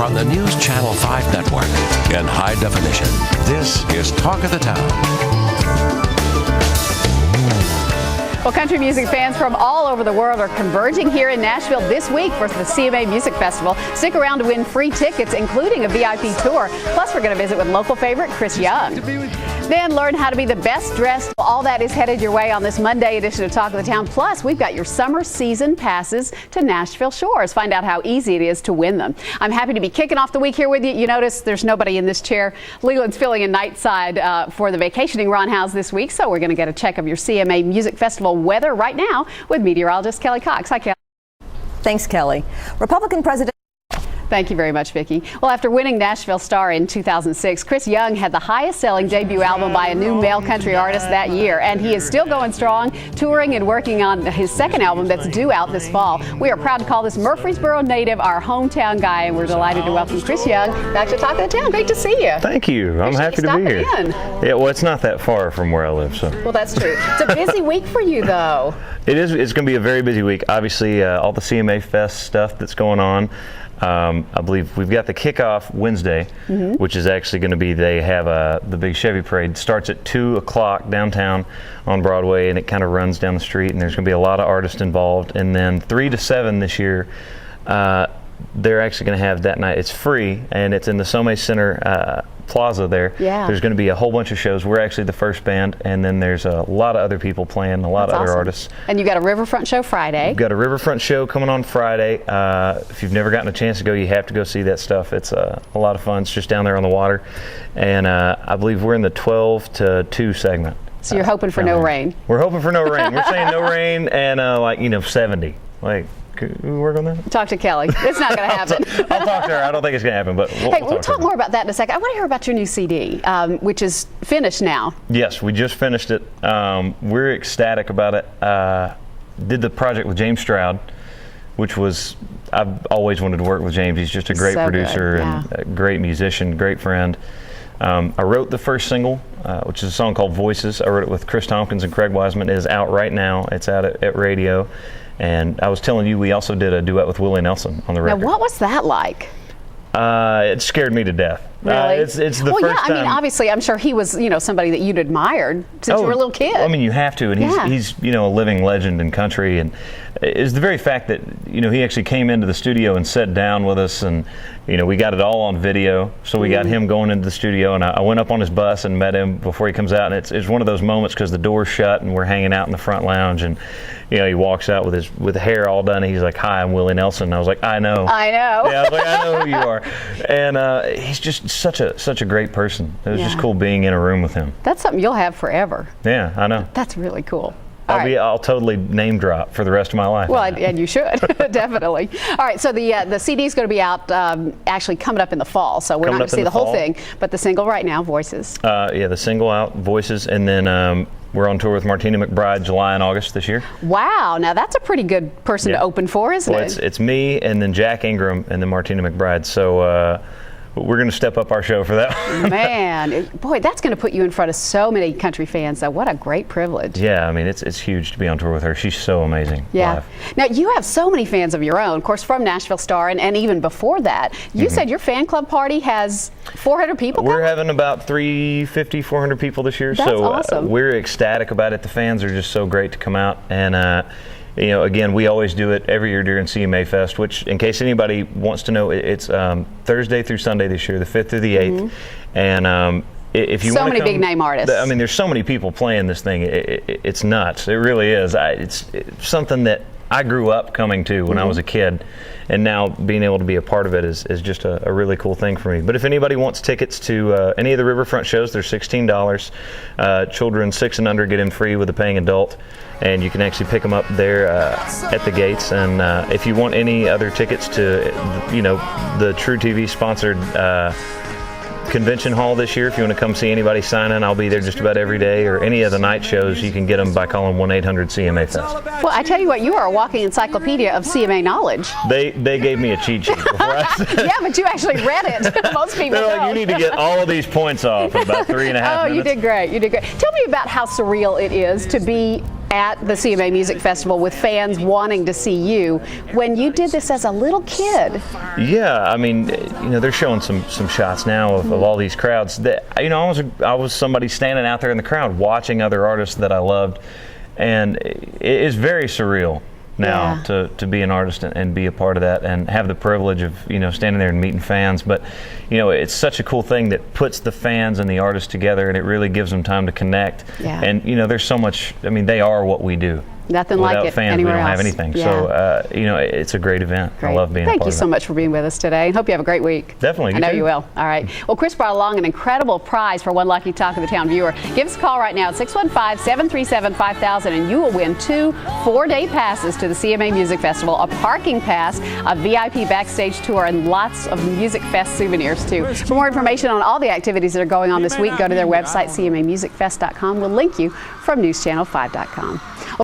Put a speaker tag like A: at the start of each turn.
A: from the News Channel 5 network in high definition. This is Talk of the Town.
B: Well, country music fans from all over the world are converging here in Nashville this week for the CMA Music Festival. Stick around to win free tickets, including a VIP tour. Plus, we're going to visit with local favorite Chris Young. Then learn how to be the best dressed. All that is headed your way on this Monday edition of Talk of the Town. Plus, we've got your summer season passes to Nashville Shores. Find out how easy it is to win them. I'm happy to be kicking off the week here with you. You notice there's nobody in this chair. Leland's filling in nightside for the vacationing Ron House this week. So we're going to get a check of your CMA Music Festival weather right now with meteorologist Kelly Cox. Hi, Kelly.
C: Thanks, Kelly. Republican President.
B: Thank you very much, Vicki. Well, after winning Nashville Star in 2006, Chris Young had the highest-selling debut album by a new male country artist that year, and he is still going strong, touring and working on his second album that's due out this fall. We are proud to call this Murfreesboro native our hometown guy, and we're delighted to welcome Chris Young back to Talk of the Town. Great to see you.
D: Thank you. I'm happy to be here. Yeah, well, it's not that far from where I live, so.
B: Well, that's true. It's a busy week for you, though.
D: It is. It's going to be a very busy week. Obviously, all the CMA Fest stuff that's going on. I believe we've got the kickoff Wednesday, which is actually going to be, they have the big Chevy parade. Starts at 2 o'clock downtown on Broadway, and it kind of runs down the street, and there's going to be a lot of artists involved. And then 3 to 7 this year, they're actually going to have that night. It's free, and it's in the CMA Center Plaza there.
B: Yeah.
D: There's going to be a whole bunch of shows. We're actually the first band, and then there's a lot of other people playing, a lot of other artists.
B: And you got a Riverfront show Friday.
D: We've got a Riverfront show coming on Friday. If you've never gotten a chance to go, you have to go see that stuff. It's a lot of fun. It's just down there on the water. And I believe we're in the 12 to 2 segment.
B: So you're hoping for no rain.
D: We're hoping for no rain. We're saying no rain and 70. Can we work on that?
B: Talk to Kelly. It's not going to happen.
D: I'll talk to her. I don't think it's going to happen, but
B: we'll talk more about that in a second. I want to hear about your new CD, which is finished now.
D: Yes, we just finished it. We're ecstatic about it. Did the project with James Stroud, which was, I've always wanted to work with James. He's just a great producer and a great musician, great friend. I wrote the first single, which is a song called Voices. I wrote it with Chris Tompkins and Craig Wiseman. It is out right now. It's out at radio. And I was telling you, we also did a duet with Willie Nelson on the record.
B: Now, what was that like?
D: It scared me to death.
B: Really?
D: It's the first time.
B: I mean, obviously, I'm sure he was, somebody that you'd admired since you were a little kid.
D: I mean, you have to, and he's a living legend in country, and it's the very fact that he actually came into the studio and sat down with us, and we got it all on video, so we got him going into the studio, and I went up on his bus and met him before he comes out, and it's one of those moments because the door's shut and we're hanging out in the front lounge, and he walks out with the hair all done, and he's like, "Hi, I'm Willie Nelson." And I was like, "I know."
B: Yeah,
D: I was like, "I know who you are," and he's just such a great person. It was just cool being in a room with him.
B: That's something you'll have forever.
D: Yeah, I know.
B: That's really cool.
D: I'll totally name drop for the rest of my life.
B: Well, and you should, definitely. All right, so the CD is going to be out actually coming up in the fall, so we're not going to see the whole thing, but the single right now, Voices.
D: The single out, Voices, and then we're on tour with Martina McBride July and August this year.
B: Wow, now that's a pretty good person to open for, isn't it?
D: It's me and then Jack Ingram and then Martina McBride, so we're going to step up our show for that.
B: Man, boy, that's going to put you in front of so many country fans. So what a great privilege.
D: Yeah, I mean, it's huge to be on tour with her. She's so amazing.
B: Yeah.
D: Live.
B: Now, you have so many fans of your own, of course, from Nashville Star, and even before that. You said your fan club party has 400 people coming?
D: We're having about 350, 400 people this year.
B: That's
D: so
B: awesome.
D: We're ecstatic about it. The fans are just so great to come out. And again, we always do it every year during CMA Fest, which, in case anybody wants to know, it's Thursday through Sunday this year, the 5th through the 8th. And if you want to come, so
B: many big name artists.
D: I mean, there's so many people playing this thing. It's nuts. It really is. It's something that I grew up coming to when I was a kid, and now being able to be a part of it is just a really cool thing for me. But if anybody wants tickets to any of the Riverfront shows, they're $16. Children 6 and under get in free with a paying adult, and you can actually pick them up there at the gates. And if you want any other tickets to the True TV sponsored convention hall this year, if you want to come see anybody signing, I'll be there just about every day, or any of the night shows, you can get them by calling 1-800-CMA-FEST.
B: Well, I tell you what, you are a walking encyclopedia of CMA knowledge.
D: They gave me a cheat sheet before I said
B: Yeah, but you actually read it. Most people
D: They're like,
B: don't.
D: you need to get all of these points off in about 3.5 minutes.
B: Oh, you did great. You did great. Tell me about how surreal it is to be at the CMA Music Festival with fans wanting to see you. When you did this as a little kid.
D: Yeah, I mean, they're showing some shots now of all these crowds that, I was somebody standing out there in the crowd watching other artists that I loved, and it is very surreal now to be an artist and be a part of that and have the privilege of standing there and meeting fans. But it's such a cool thing that puts the fans and the artists together, and it really gives them time to connect. And there's so much. I mean, they are what we do.
B: Nothing
D: Without
B: like it
D: fans,
B: anywhere
D: we don't
B: else.
D: have anything.
B: Yeah.
D: So it's a great event.
B: Great.
D: I love being a part
B: Thank you
D: of
B: so
D: it.
B: much for being with us today. Hope you have a great week.
D: Definitely.
B: I know
D: too.
B: you will. All right. Well, Chris brought along an incredible prize for one lucky Talk of the Town viewer. Give us a call right now at 615-737-5000 and you will win 2 4-day passes to the CMA Music Festival, a parking pass, a VIP backstage tour, and lots of Music Fest souvenirs too. For more information on all the activities that are going on this week, go to their website, cmamusicfest.com. We'll link you from newschannel5.com.